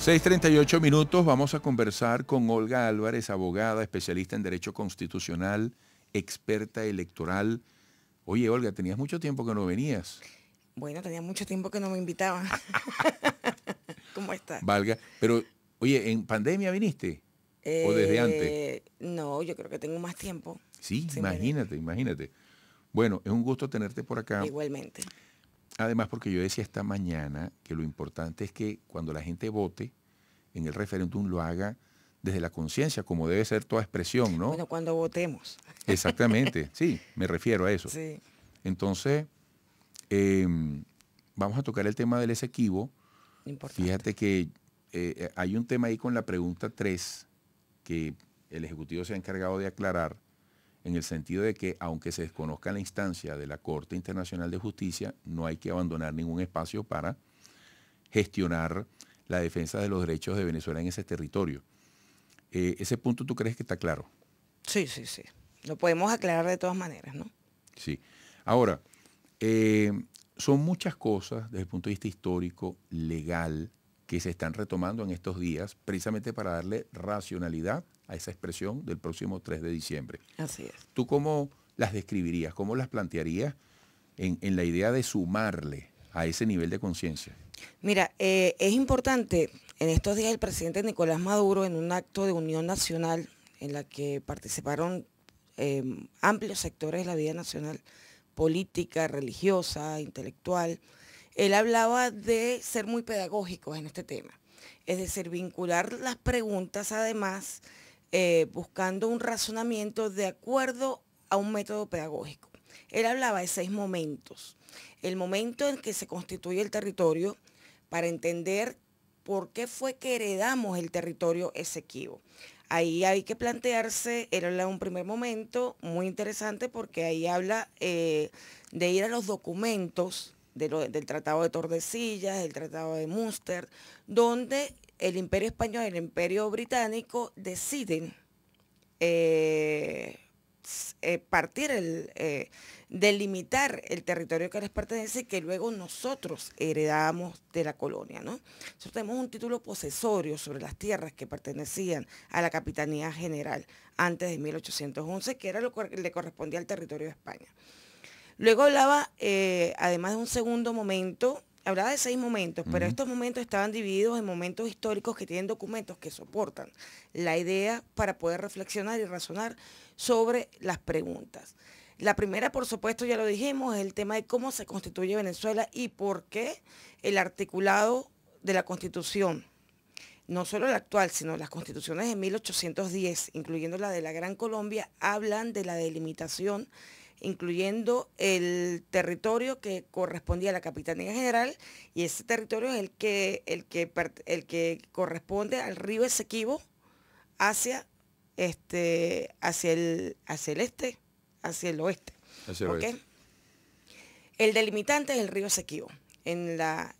6:38, vamos a conversar con Olga Álvarez, abogada, especialista en Derecho Constitucional, experta electoral. Oye, Olga, tenías mucho tiempo que no venías. Bueno, tenía mucho tiempo que no me invitaban. ¿Cómo estás? Valga, pero, oye, ¿en pandemia viniste? ¿O desde antes? No, yo creo que tengo más tiempo Sí, sin venir. imagínate. Bueno, es un gusto tenerte por acá. Igualmente. Además, porque yo decía esta mañana que lo importante es que cuando la gente vote en el referéndum lo haga desde la conciencia, como debe ser toda expresión, ¿no? Bueno, cuando votemos. Exactamente, sí, me refiero a eso. Sí. Entonces, vamos a tocar el tema del Esequibo. Importante. Fíjate que hay un tema ahí con la pregunta 3 que el Ejecutivo se ha encargado de aclarar, en el sentido de que, aunque se desconozca la instancia de la Corte Internacional de Justicia, no hay que abandonar ningún espacio para gestionar la defensa de los derechos de Venezuela en ese territorio. ¿Ese punto tú crees que está claro? Sí. Lo podemos aclarar de todas maneras, ¿no? Sí. Ahora, son muchas cosas desde el punto de vista histórico, legal, que se están retomando en estos días, precisamente para darle racionalidad a esa expresión del próximo 3 de diciembre. Así es. ¿Tú cómo las describirías? ¿Cómo las plantearías en la idea de sumarle a ese nivel de conciencia? Mira, es importante, en estos días el presidente Nicolás Maduro, en un acto de unión nacional en la que participaron amplios sectores de la vida nacional, política, religiosa, intelectual, él hablaba de ser muy pedagógicos en este tema. Es decir, vincular las preguntas además buscando un razonamiento de acuerdo a un método pedagógico. Él hablaba de 6 momentos. El momento en que se constituye el territorio para entender por qué fue que heredamos el territorio Esequibo. Ahí hay que plantearse, era un primer momento muy interesante porque ahí habla de ir a los documentos del Tratado de Tordesillas, del Tratado de Münster, donde el Imperio Español y el Imperio Británico deciden delimitar el territorio que les pertenece y que luego nosotros heredamos de la colonia, ¿no? Nosotros tenemos un título posesorio sobre las tierras que pertenecían a la Capitanía General antes de 1811, que era lo que le correspondía al territorio de España. Luego hablaba, además de un segundo momento, hablaba de 6 momentos, pero estos momentos estaban divididos en momentos históricos que tienen documentos que soportan la idea para poder reflexionar y razonar sobre las preguntas. La primera, por supuesto, ya lo dijimos, es el tema de cómo se constituye Venezuela y por qué el articulado de la Constitución, no solo la actual, sino las constituciones de 1810, incluyendo la de la Gran Colombia, hablan de la delimitación, incluyendo el territorio que correspondía a la Capitanía General, y ese territorio es el que corresponde al río Esequibo hacia el este, hacia el oeste. Hacia el ¿Okay? oeste. El delimitante es el río Esequibo en la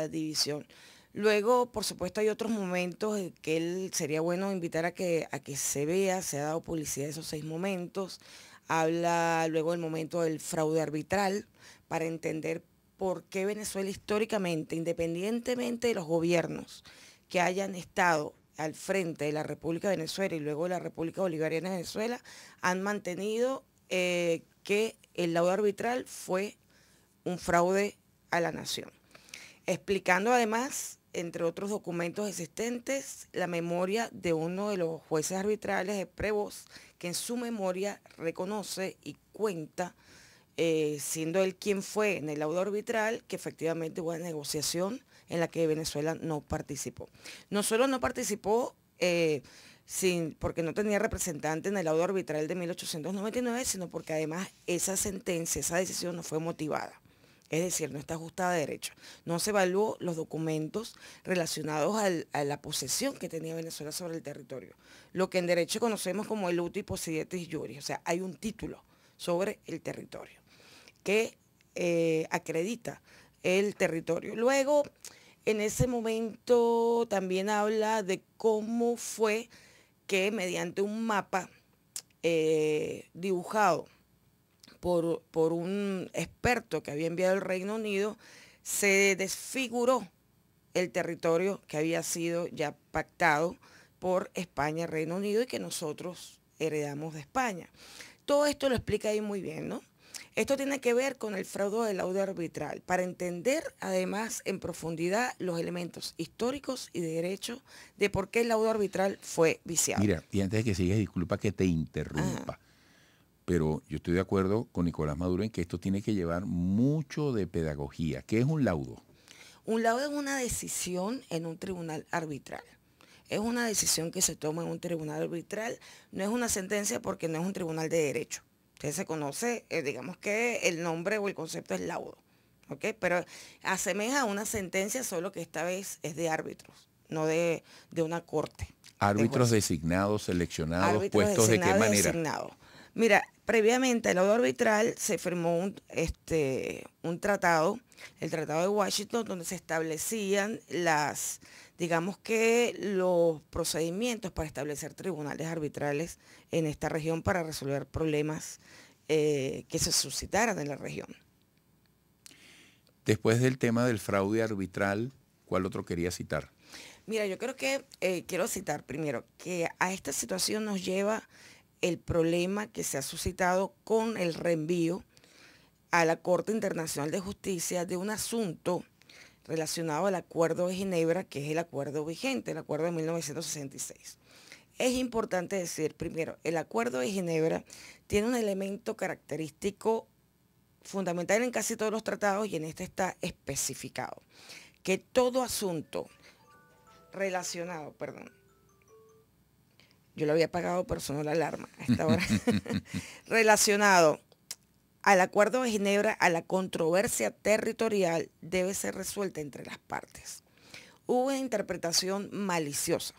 división. Luego, por supuesto, hay otros momentos que sería bueno invitar a que se vea, se ha dado publicidad de esos 6 momentos. Habla luego del momento del fraude arbitral para entender por qué Venezuela históricamente, independientemente de los gobiernos que hayan estado al frente de la República de Venezuela y luego de la República Bolivariana de Venezuela, han mantenido que el laudo arbitral fue un fraude a la nación. Explicando además, entre otros documentos existentes, la memoria de uno de los jueces arbitrales de Prevost, que en su memoria reconoce y cuenta, siendo él quien fue en el laudo arbitral, que efectivamente hubo una negociación en la que Venezuela no participó. No solo no participó porque no tenía representante en el laudo arbitral de 1899, sino porque además esa sentencia, esa decisión no fue motivada. Es decir, no está ajustada a derecho. No se evaluó los documentos relacionados a la posesión que tenía Venezuela sobre el territorio. Lo que en derecho conocemos como el uti possidetis juris. O sea, hay un título sobre el territorio que acredita el territorio. Luego, en ese momento también habla de cómo fue que mediante un mapa dibujado por un experto que había enviado el Reino Unido, se desfiguró el territorio que había sido ya pactado por España y Reino Unido y que nosotros heredamos de España. Todo esto lo explica ahí muy bien, ¿no? Esto tiene que ver con el fraude del laudo arbitral, para entender además en profundidad los elementos históricos y de derecho de por qué el laudo arbitral fue viciado. Mira, y antes de que sigas, disculpa que te interrumpa, pero yo estoy de acuerdo con Nicolás Maduro en que esto tiene que llevar mucho de pedagogía. ¿Qué es un laudo? Un laudo es una decisión en un tribunal arbitral. Es una decisión que se toma en un tribunal arbitral, no es una sentencia porque no es un tribunal de derecho. Entonces se conoce, digamos que el nombre o el concepto es laudo, ¿ok? Pero asemeja a una sentencia, solo que esta vez es de árbitros, no de una corte. Árbitros designados, seleccionados, Árbitros puestos de qué manera. Designados. Mira, previamente el laudo arbitral se firmó un tratado, el Tratado de Washington, donde se establecían digamos que los procedimientos para establecer tribunales arbitrales en esta región para resolver problemas que se suscitaran en la región. Después del tema del fraude arbitral, ¿cuál otro quería citar? Mira, yo creo que quiero citar primero que a esta situación nos lleva el problema que se ha suscitado con el reenvío a la Corte Internacional de Justicia de un asunto relacionado al Acuerdo de Ginebra, que es el acuerdo vigente, el acuerdo de 1966. Es importante decir, primero, el Acuerdo de Ginebra tiene un elemento característico fundamental en casi todos los tratados y en este está especificado, que todo asunto relacionado, yo lo había apagado pero sonó la alarma a esta hora, relacionado al Acuerdo de Ginebra, a la controversia territorial, debe ser resuelta entre las partes. Hubo una interpretación maliciosa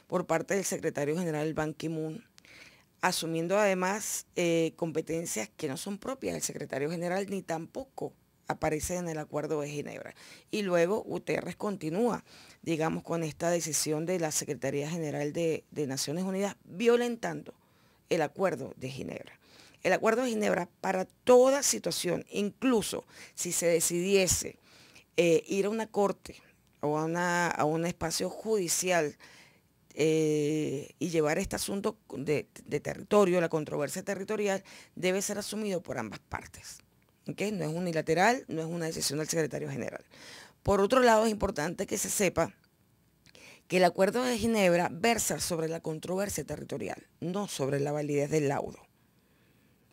por parte del secretario general Ban Ki-moon, asumiendo además competencias que no son propias del secretario general ni tampoco aparecen en el Acuerdo de Ginebra. Y luego Guterres continúa, digamos, con esta decisión de la Secretaría General de Naciones Unidas violentando el Acuerdo de Ginebra. El Acuerdo de Ginebra, para toda situación, incluso si se decidiese ir a una corte o a un espacio judicial y llevar este asunto de territorio, la controversia territorial, debe ser asumido por ambas partes. ¿Okay? No es unilateral, no es una decisión del secretario general. Por otro lado, es importante que se sepa que el Acuerdo de Ginebra versa sobre la controversia territorial, no sobre la validez del laudo.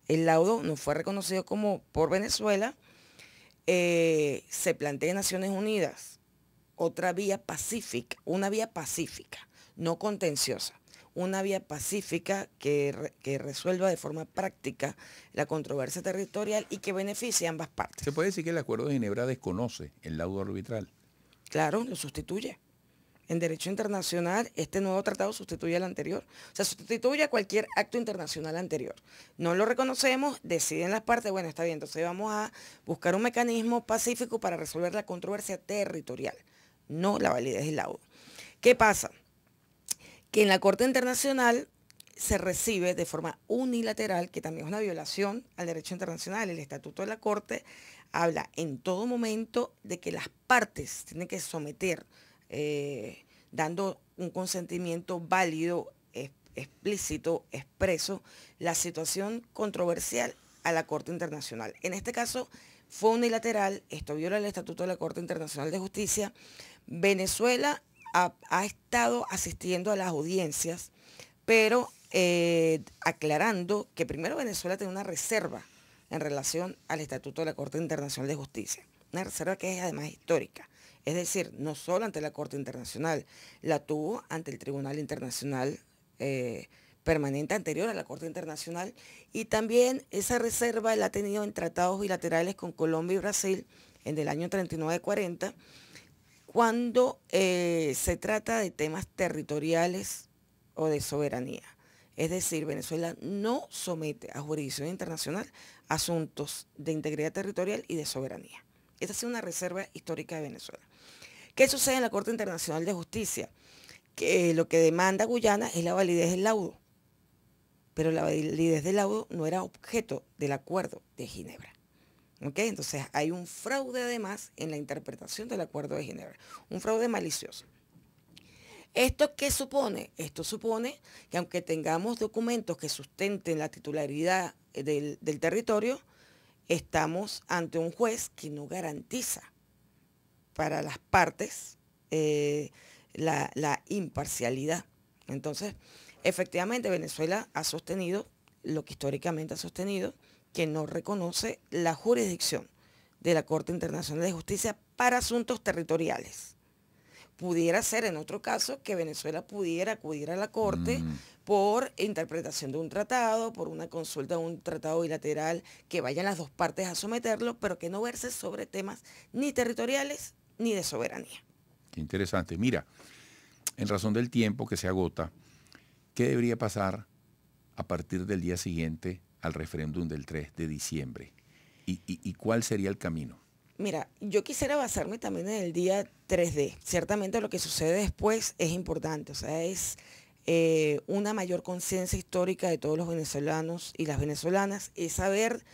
El laudo no fue reconocido como por Venezuela, se plantea en Naciones Unidas otra vía pacífica, una vía pacífica, no contenciosa, una vía pacífica que resuelva de forma práctica la controversia territorial y que beneficie a ambas partes. ¿Se puede decir que el Acuerdo de Ginebra desconoce el laudo arbitral? Claro, lo sustituye. En derecho internacional, este nuevo tratado sustituye al anterior. O sea, sustituye a cualquier acto internacional anterior. No lo reconocemos, deciden las partes, bueno, está bien, entonces vamos a buscar un mecanismo pacífico para resolver la controversia territorial, no la validez del laudo. ¿Qué pasa? Que en la Corte Internacional se recibe de forma unilateral, que también es una violación al derecho internacional. El Estatuto de la Corte habla en todo momento de que las partes tienen que someter, dando un consentimiento válido, explícito, expreso, la situación controversial a la Corte Internacional. En este caso fue unilateral, esto viola el Estatuto de la Corte Internacional de Justicia. Venezuela ha estado asistiendo a las audiencias, pero aclarando que primero Venezuela tiene una reserva en relación al Estatuto de la Corte Internacional de Justicia, una reserva que es además histórica. Es decir, no solo ante la Corte Internacional, la tuvo ante el Tribunal Internacional permanente anterior a la Corte Internacional, y también esa reserva la ha tenido en tratados bilaterales con Colombia y Brasil en el año 39-40, cuando se trata de temas territoriales o de soberanía. Es decir, Venezuela no somete a jurisdicción internacional asuntos de integridad territorial y de soberanía. Esta ha sido una reserva histórica de Venezuela. ¿Qué sucede en la Corte Internacional de Justicia? Que lo que demanda Guyana es la validez del laudo, pero la validez del laudo no era objeto del Acuerdo de Ginebra. ¿Ok? Entonces hay un fraude además en la interpretación del Acuerdo de Ginebra, un fraude malicioso. ¿Esto qué supone? Esto supone que aunque tengamos documentos que sustenten la titularidad del territorio, estamos ante un juez que no garantiza para las partes la imparcialidad. Entonces, efectivamente, Venezuela ha sostenido lo que históricamente ha sostenido, que no reconoce la jurisdicción de la Corte Internacional de Justicia para asuntos territoriales. Pudiera ser en otro caso que Venezuela pudiera acudir a la Corte por interpretación de un tratado, por una consulta de un tratado bilateral, que vayan las dos partes a someterlo, pero que no verse sobre temas ni territoriales ni de soberanía. Qué interesante. Mira, en razón del tiempo que se agota, ¿qué debería pasar a partir del día siguiente al referéndum del 3 de diciembre? ¿Y cuál sería el camino? Mira, yo quisiera basarme también en el día 3D. Ciertamente lo que sucede después es importante, o sea, es una mayor conciencia histórica de todos los venezolanos y las venezolanas, es haber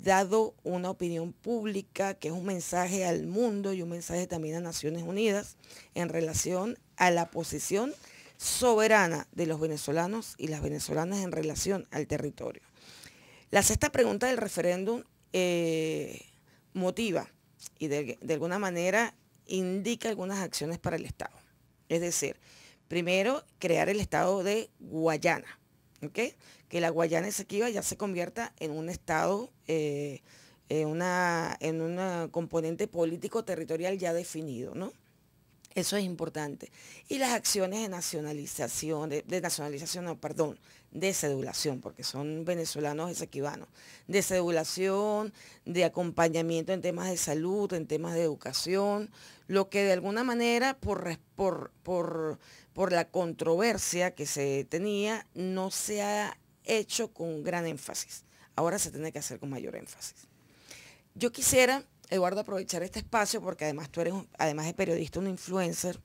dado una opinión pública que es un mensaje al mundo y un mensaje también a Naciones Unidas en relación a la posición soberana de los venezolanos y las venezolanas en relación al territorio. La sexta pregunta del referéndum motiva y de alguna manera indica algunas acciones para el Estado. Es decir, primero, crear el Estado de Guayana, ¿okay? Que la Guayana Esequiba ya se convierta en un Estado, en un componente político territorial ya definido, ¿no? Eso es importante. Y las acciones de nacionalización, de cedulación, porque son venezolanos esequibanos, de cedulación, de acompañamiento en temas de salud, en temas de educación, lo que de alguna manera por la controversia que se tenía no se ha hecho con gran énfasis. Ahora se tiene que hacer con mayor énfasis. Yo quisiera, Eduardo, aprovechar este espacio porque además tú eres, además de periodista, un influencer.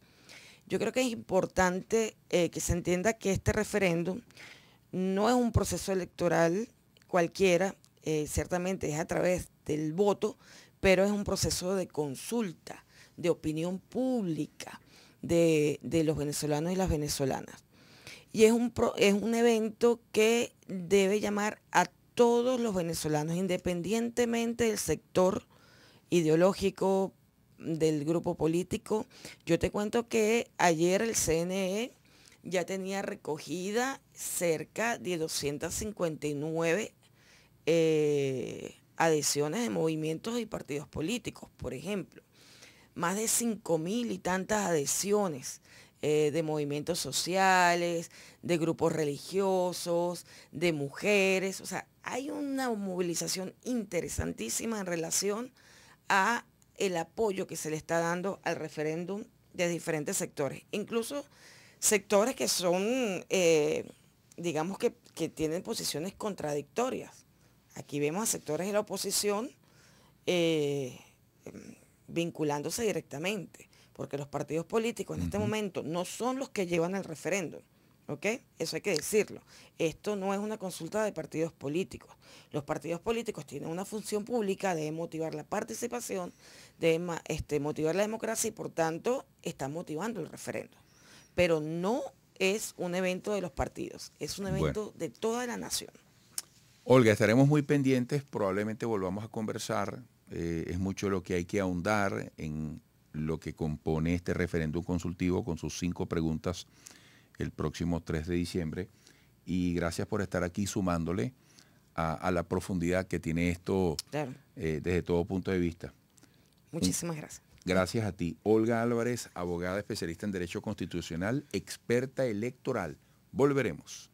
Yo creo que es importante que se entienda que este referéndum no es un proceso electoral cualquiera, ciertamente es a través del voto, pero es un proceso de consulta, de opinión pública de los venezolanos y las venezolanas. Y es un evento que debe llamar a todos los venezolanos, independientemente del sector ideológico, del grupo político. Yo te cuento que ayer el CNE ya tenía recogida cerca de 259 adhesiones de movimientos y partidos políticos, por ejemplo. Más de 5.000 y tantas adhesiones de movimientos sociales, de grupos religiosos, de mujeres. O sea, hay una movilización interesantísima en relación a el apoyo que se le está dando al referéndum de diferentes sectores, incluso sectores que son, digamos que tienen posiciones contradictorias. Aquí vemos a sectores de la oposición vinculándose directamente, porque los partidos políticos en este momento no son los que llevan el referéndum. ¿Ok? Eso hay que decirlo. Esto no es una consulta de partidos políticos. Los partidos políticos tienen una función pública, deben motivar la participación, deben motivar la democracia y por tanto están motivando el referéndum. Pero no es un evento de los partidos, es un evento de toda la nación. Olga, estaremos muy pendientes, probablemente volvamos a conversar. Es mucho lo que hay que ahondar en lo que compone este referéndum consultivo con sus 5 preguntas el próximo 3 de diciembre. Y gracias por estar aquí sumándole a la profundidad que tiene esto, claro, desde todo punto de vista. Muchísimas gracias. Gracias a ti. Olga Álvarez, abogada especialista en Derecho Constitucional, experta electoral. Volveremos.